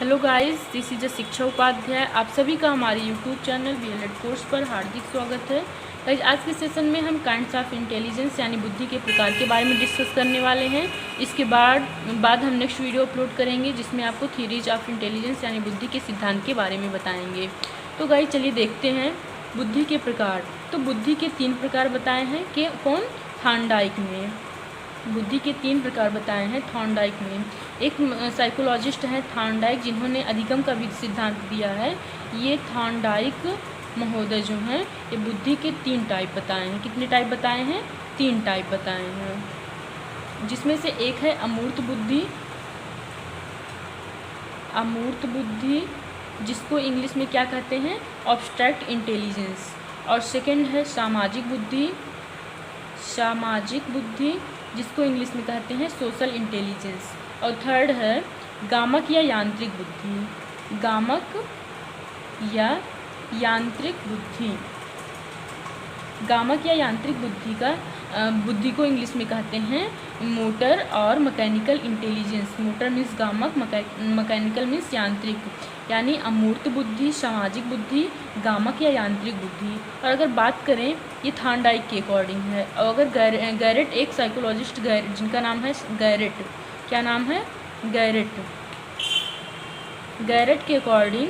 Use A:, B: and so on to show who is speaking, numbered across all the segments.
A: Hello guys, this is शिक्षा उपाध्याय। आप सभी का हमारे यूट्यूब चैनल बीएलएड कोर्स पर हार्दिक स्वागत है। गाइस, आज के सेशन में हम काइंड्स ऑफ इंटेलिजेंस यानी बुद्धि के प्रकार के बारे में डिस्कस करने वाले हैं। इसके बाद हम नेक्स्ट वीडियो अपलोड करेंगे जिसमें आपको थ्योरीज ऑफ इंटेलिजेंस यानी बुद्धि के सिद्धांत के बारे में बताएंगे। तो गाइस चलिए देखते हैं बुद्धि के प्रकार। तो बुद्धि के 3 प्रकार बताए हैं कि कौन, थॉर्नडाइक ने बुद्धि के 3 प्रकार बताए हैं थॉर्नडाइक ने। एक साइकोलॉजिस्ट हैं थॉर्नडाइक, जिन्होंने अधिगम का भी सिद्धांत दिया है। ये थॉर्नडाइक महोदय जो हैं ये बुद्धि के 3 टाइप बताए हैं। कितने टाइप बताए हैं? 3 टाइप बताए हैं, जिसमें से एक है अमूर्त बुद्धि। अमूर्त बुद्धि जिसको इंग्लिश में क्या कहते हैं? Obstruct intelligence. और सेकंड है सामाजिक बुद्धि। सामाजिक बुद्धि जिसको इंग्लिश में कहते हैं सोशल इंटेलिजेंस। और थर्ड है गामक या यांत्रिक बुद्धि। गामक या यांत्रिक बुद्धि। गामक या यांत्रिक बुद्धि को इंग्लिश में कहते हैं मोटर और मैकेनिकल इंटेलिजेंस। मोटर मीन्स गामक, मैकेनिकल मीन्स यांत्रिक। यानी अमूर्त बुद्धि, सामाजिक बुद्धि, गामक या यांत्रिक बुद्धि। और अगर बात करें ये थॉर्नडाइक के अकॉर्डिंग है। और अगर गैरेट एक साइकोलॉजिस्ट जिनका नाम है गैरेट, क्या नाम है? गैरेट के अकॉर्डिंग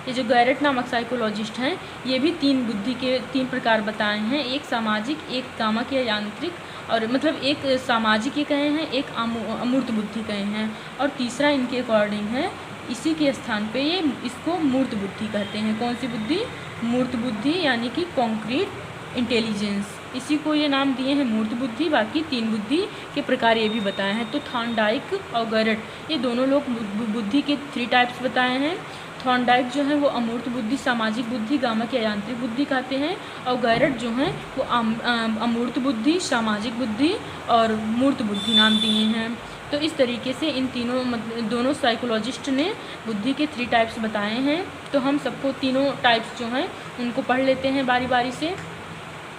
A: ये जो गैरेट नामक साइकोलॉजिस्ट हैं ये भी 3 बुद्धि के 3 प्रकार बताए हैं। एक सामाजिक, एक गामक या यांत्रिक, और मतलब एक सामाजिक ये कहे हैं, एक अमूर्त बुद्धि कहे हैं, और तीसरा इनके अकॉर्डिंग है इसी के स्थान पे ये इसको मूर्त बुद्धि कहते हैं। कौन सी बुद्धि? मूर्त बुद्धि, यानी कि कॉन्क्रीट इंटेलिजेंस। इसी को ये नाम दिए हैं मूर्त बुद्धि। बाकी 3 बुद्धि के प्रकार ये भी बताए हैं। तो थॉर्नडाइक और गैरेट ये दोनों लोग बुद्धि के 3 टाइप्स बताए हैं। थॉर्नडाइक जो है वो अमूर्त बुद्धि, सामाजिक बुद्धि, गामक या यांत्रिक बुद्धि कहते हैं। और गैरेट जो हैं वो अमूर्त बुद्धि, सामाजिक बुद्धि और मूर्त बुद्धि नाम दिए हैं। तो इस तरीके से इन दोनों साइकोलॉजिस्ट ने बुद्धि के 3 टाइप्स बताए हैं। तो हम सबको तीनों टाइप्स जो हैं उनको पढ़ लेते हैं बारी बारी से।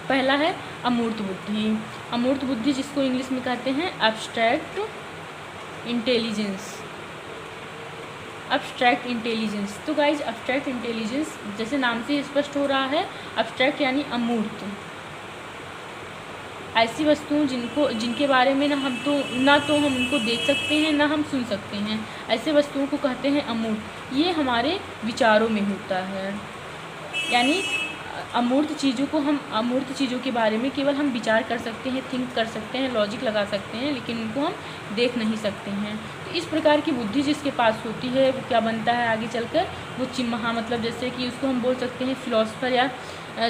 A: पहला है अमूर्त बुद्धि। अमूर्त बुद्धि जिसको इंग्लिश में कहते हैं एब्स्ट्रैक्ट इंटेलिजेंस। Abstract intelligence. तो गाइज एब्स्ट्रैक्ट इंटेलिजेंस जैसे नाम से स्पष्ट हो रहा है, एब्स्ट्रैक्ट यानी अमूर्त। ऐसी वस्तुओं जिनके बारे में ना हम उनको देख सकते हैं ना हम सुन सकते हैं, ऐसे वस्तुओं को कहते हैं अमूर्त। ये हमारे विचारों में होता है। यानी अमूर्त चीज़ों के बारे में केवल हम विचार कर सकते हैं, थिंक कर सकते हैं, लॉजिक लगा सकते हैं, लेकिन उनको हम देख नहीं सकते हैं। तो इस प्रकार की बुद्धि जिसके पास होती है वो क्या बनता है आगे चलकर? वो मतलब जैसे कि उसको हम बोल सकते हैं फिलोसफर या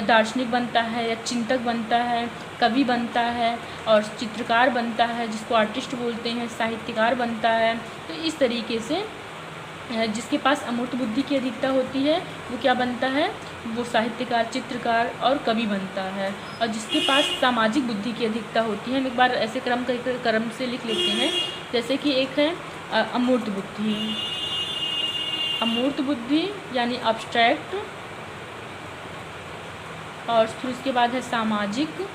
A: दार्शनिक बनता है, या चिंतक बनता है, कवि बनता है, और चित्रकार बनता है जिसको आर्टिस्ट बोलते हैं, साहित्यकार बनता है। तो इस तरीके से जिसके पास अमूर्त बुद्धि की अधिकता होती है वो क्या बनता है? वो साहित्यकार, चित्रकार और कवि बनता है। और जिसके पास सामाजिक बुद्धि की अधिकता होती है, हम एक बार ऐसे क्रम से लिख लेते हैं। जैसे कि एक है अमूर्त बुद्धि। अमूर्त बुद्धि यानी अब्स्ट्रैक्ट, और फिर उसके बाद है सामाजिक,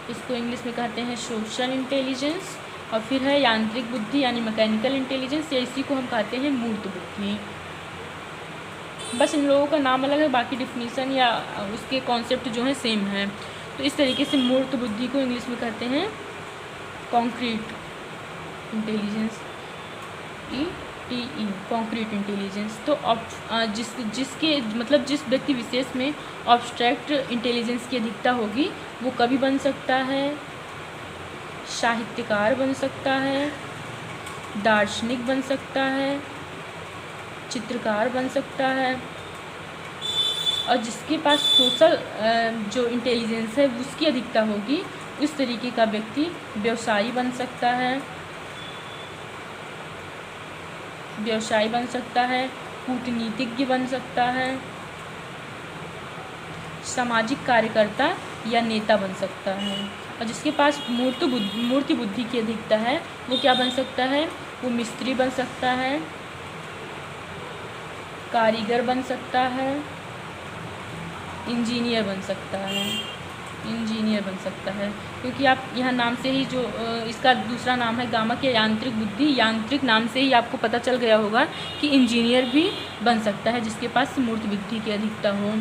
A: इसको इंग्लिश में कहते हैं सोशल इंटेलिजेंस। और फिर है यांत्रिक बुद्धि यानी मैकेनिकल इंटेलिजेंस, या इसी को हम कहते हैं मूर्त बुद्धि। बस इन लोगों का नाम अलग है, बाकी डिफिनीसन या उसके कॉन्सेप्ट जो है सेम है। तो इस तरीके से मूर्त बुद्धि को इंग्लिश में कहते हैं कॉन्क्रीट इंटेलिजेंस, कॉन्क्रीट इंटेलिजेंस। तो जिस व्यक्ति विशेष में ऑब्स्ट्रैक्ट इंटेलिजेंस की अधिकता होगी वो कवि बन सकता है, साहित्यकार बन सकता है, दार्शनिक बन सकता है, चित्रकार बन सकता है। और जिसके पास सोशल जो इंटेलिजेंस है उसकी अधिकता होगी उस तरीके का व्यक्ति व्यवसायी बन सकता है, कूटनीतिज्ञ बन सकता है, सामाजिक कार्यकर्ता या नेता बन सकता है। और जिसके पास मूर्त बुद्धि की अधिकता है वो क्या बन सकता है? वो मिस्त्री बन सकता है, कारीगर बन सकता है, इंजीनियर बन सकता है। इंजीनियर बन सकता है, क्योंकि आप यहाँ नाम से ही जो इसका दूसरा नाम है गामक या यांत्रिक बुद्धि, यांत्रिक नाम से ही आपको पता चल गया होगा कि इंजीनियर भी बन सकता है जिसके पास मूर्त बुद्धि की अधिकता हो।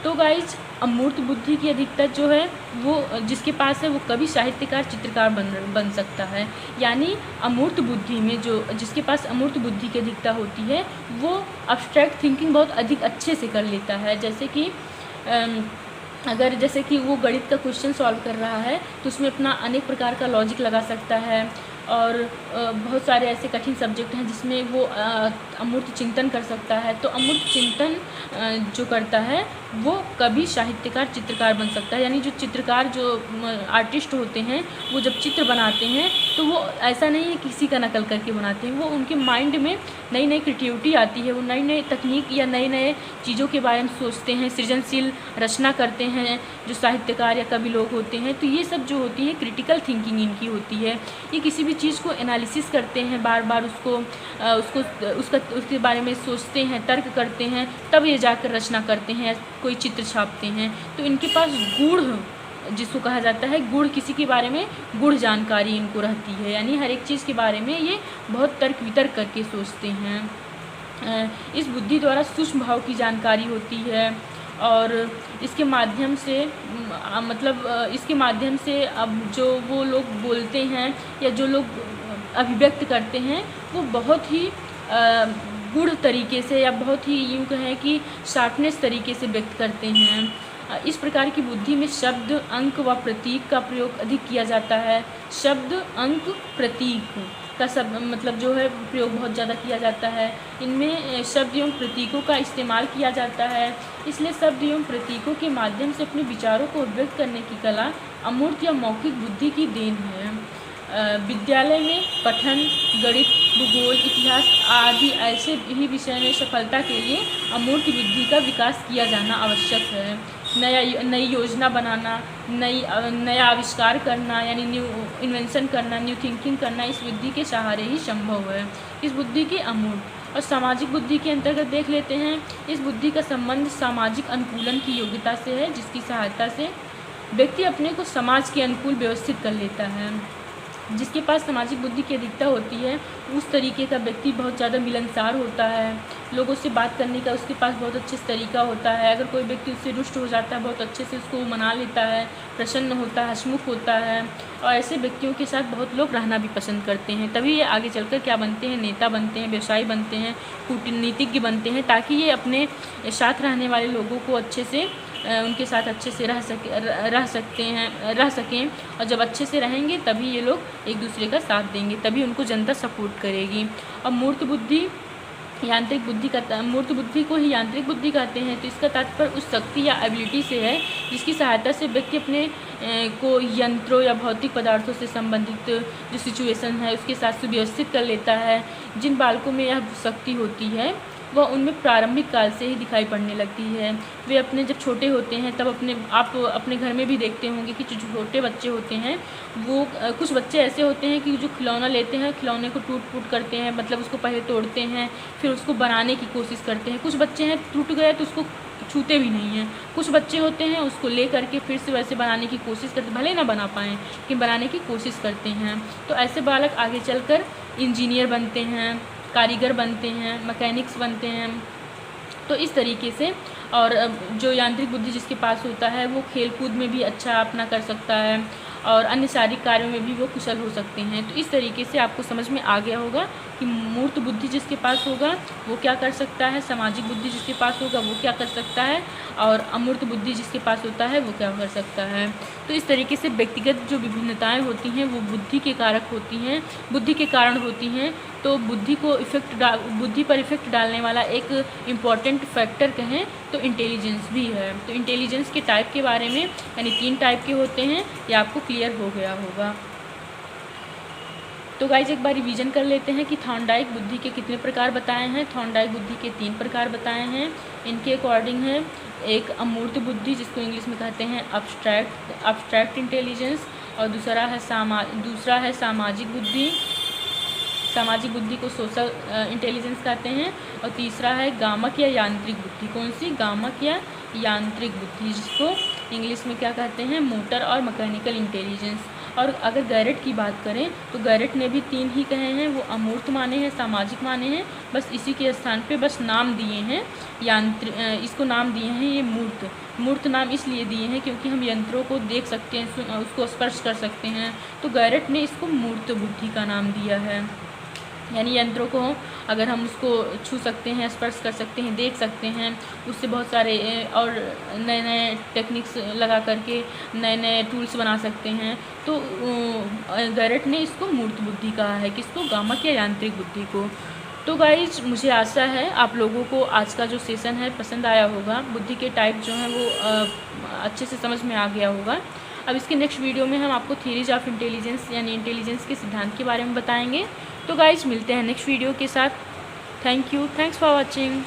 A: तो गाइज अमूर्त बुद्धि की अधिकता जो है वो जिसके पास है वो कभी साहित्यकार चित्रकार बन सकता है। यानी अमूर्त बुद्धि में जो जिसके पास अमूर्त बुद्धि की अधिकता होती है वो अब्स्ट्रैक्ट थिंकिंग बहुत अधिक अच्छे से कर लेता है। जैसे कि वो गणित का क्वेश्चन सॉल्व कर रहा है तो उसमें अपना अनेक प्रकार का लॉजिक लगा सकता है, और बहुत सारे ऐसे कठिन सब्जेक्ट हैं जिसमें वो अमूर्त चिंतन कर सकता है। तो अमूर्त चिंतन जो करता है वो कभी साहित्यकार चित्रकार बन सकता है। यानी जो चित्रकार जो आर्टिस्ट होते हैं वो जब चित्र बनाते हैं तो वो ऐसा नहीं है किसी का नकल करके बनाते हैं, वो उनके माइंड में नई नई क्रिएटिविटी आती है, वो नई नई तकनीक या नए नए चीज़ों के बारे में सोचते हैं, सृजनशील रचना करते हैं जो साहित्यकार या कवि लोग होते हैं। तो ये सब जो होती है क्रिटिकल थिंकिंग इनकी होती है। ये किसी भी चीज़ को एनालिसिस करते हैं, बार बार उसके बारे में सोचते हैं, तर्क करते हैं, तब ये जाकर रचना करते हैं, कोई चित्र छापते हैं। तो इनके पास गूढ़ जिसको कहा जाता है गूढ़, किसी के बारे में गूढ़ जानकारी इनको रहती है। यानी हर एक चीज़ के बारे में ये बहुत तर्क वितर्क करके सोचते हैं। इस बुद्धि द्वारा सूक्ष्म भाव की जानकारी होती है, और इसके माध्यम से अब जो वो लोग बोलते हैं या जो लोग अभिव्यक्त करते हैं वो बहुत ही गूढ़ तरीके से या बहुत ही यूँ कहें कि शार्पनेस तरीके से व्यक्त करते हैं। इस प्रकार की बुद्धि में शब्द, अंक व प्रतीक का प्रयोग अधिक किया जाता है। शब्द, अंक, प्रतीक का सब जो है प्रयोग बहुत ज़्यादा किया जाता है। इनमें शब्द एवं प्रतीकों का इस्तेमाल किया जाता है, इसलिए शब्द एवं प्रतीकों के माध्यम से अपने विचारों को व्यक्त करने की कला अमूर्त या मौखिक बुद्धि की देन है। विद्यालय में पठन, गणित, भूगोल, इतिहास आदि ऐसे ही विषय में सफलता के लिए अमूर्त बुद्धि का विकास किया जाना आवश्यक है। नई योजना बनाना, नया आविष्कार करना यानी न्यू इन्वेंशन करना, न्यू थिंकिंग करना इस बुद्धि के सहारे ही संभव है। इस बुद्धि के अमूर्त और सामाजिक बुद्धि के अंतर्गत देख लेते हैं। इस बुद्धि का संबंध सामाजिक अनुकूलन की योग्यता से है, जिसकी सहायता से व्यक्ति अपने को समाज के अनुकूल व्यवस्थित कर लेता है। जिसके पास सामाजिक बुद्धि की अधिकता होती है उस तरीके का व्यक्ति बहुत ज़्यादा मिलनसार होता है, लोगों से बात करने का उसके पास बहुत अच्छे से तरीका होता है। अगर कोई व्यक्ति उससे रुष्ट हो जाता है बहुत अच्छे से उसको मना लेता है, प्रसन्न होता है, हंसमुख होता है, और ऐसे व्यक्तियों के साथ बहुत लोग रहना भी पसंद करते हैं। तभी ये आगे चलकर क्या बनते हैं, नेता बनते हैं, व्यवसायी बनते हैं, कूटनीतिज्ञ बनते हैं, ताकि ये अपने साथ रहने वाले लोगों को अच्छे से उनके साथ अच्छे से रह सकें, और जब अच्छे से रहेंगे तभी ये लोग एक दूसरे का साथ देंगे, तभी उनको जनता सपोर्ट करेगी। और मूर्त बुद्धि को ही यांत्रिक बुद्धि कहते हैं। तो इसका तात्पर्य उस शक्ति या एबिलिटी से है जिसकी सहायता से व्यक्ति अपने को यंत्रों या भौतिक पदार्थों से संबंधित जो सिचुएशन है उसके साथ सुव्यवस्थित कर लेता है। जिन बालकों में यह शक्ति होती है वह उनमें प्रारंभिक काल से ही दिखाई पड़ने लगती है। वे अपने जब छोटे होते हैं तब आप अपने घर में भी देखते होंगे कि जो छोटे बच्चे होते हैं वो कुछ बच्चे ऐसे होते हैं कि जो खिलौना लेते हैं खिलौने को टूट फूट करते हैं, मतलब उसको पहले तोड़ते हैं फिर उसको बनाने की कोशिश करते हैं। कुछ बच्चे हैं टूट गए तो उसको छूते भी नहीं हैं। कुछ बच्चे होते हैं उसको ले करके फिर से वैसे बनाने की कोशिश करते, भले ना बना पाएँ लेकिन बनाने की कोशिश करते हैं। तो ऐसे बालक आगे चलकर इंजीनियर बनते हैं, कारीगर बनते हैं, मैकेनिक्स बनते हैं। तो इस तरीके से, और जो यांत्रिक बुद्धि जिसके पास होता है वो खेलकूद में भी अच्छा अपना कर सकता है और अन्य शारीरिक कार्यों में भी वो कुशल हो सकते हैं। तो इस तरीके से आपको समझ में आ गया होगा कि मूर्त बुद्धि जिसके पास होगा वो क्या कर सकता है, सामाजिक बुद्धि जिसके पास होगा वो क्या कर सकता है, और अमूर्त बुद्धि जिसके पास होता है वो क्या कर सकता है। तो इस तरीके से व्यक्तिगत जो विभिन्नताएं होती हैं वो बुद्धि के कारक होती हैं, बुद्धि के कारण होती हैं। तो बुद्धि पर इफेक्ट डालने वाला एक इम्पॉर्टेंट फैक्टर कहें तो इंटेलिजेंस भी है। तो इंटेलिजेंस के टाइप के बारे में, यानी 3 टाइप के होते हैं, ये आपको क्लियर हो गया होगा। तो गाइज एक बार रिवीजन कर लेते हैं कि थॉर्नडाइक बुद्धि के कितने प्रकार बताए हैं। थॉर्नडाइक बुद्धि के 3 प्रकार बताए हैं। इनके अकॉर्डिंग है एक अमूर्त बुद्धि जिसको इंग्लिश में कहते हैं अब्स्ट्रैक्ट इंटेलिजेंस, और दूसरा है सामाजिक बुद्धि, सामाजिक बुद्धि को सोशल इंटेलिजेंस कहते हैं, और तीसरा है गामक या यांत्रिक बुद्धि। कौन सी? गामक या यांत्रिक बुद्धि, जिसको इंग्लिश में क्या कहते हैं, मोटर और मैकेनिकल इंटेलिजेंस। और अगर गैरेट की बात करें तो गैरेट ने भी 3 ही कहे हैं, वो अमूर्त माने हैं, सामाजिक माने हैं, बस इसी के स्थान पे बस नाम दिए हैं इसको नाम दिए हैं ये मूर्त। मूर्त नाम इसलिए दिए हैं क्योंकि हम यंत्रों को देख सकते हैं, उसको स्पर्श कर सकते हैं, तो गैरेट ने इसको मूर्त बुद्धि का नाम दिया है। यानी यंत्रों को अगर हम उसको छू सकते हैं, स्पर्श कर सकते हैं, देख सकते हैं, उससे बहुत सारे और नए नए टेक्निक्स लगा करके नए नए टूल्स बना सकते हैं, तो गैरेट ने इसको मूर्त बुद्धि कहा है, किसको, गामक या यांत्रिक बुद्धि को। तो गाइज मुझे आशा है आप लोगों को आज का जो सेशन है पसंद आया होगा, बुद्धि के टाइप जो हैं वो अच्छे से समझ में आ गया होगा। अब इसके नेक्स्ट वीडियो में हम आपको थ्योरीज ऑफ इंटेलिजेंस यानी इंटेलिजेंस के सिद्धांत के बारे में बताएंगे। तो गाइज मिलते हैं नेक्स्ट वीडियो के साथ। Thank you, thanks for watching.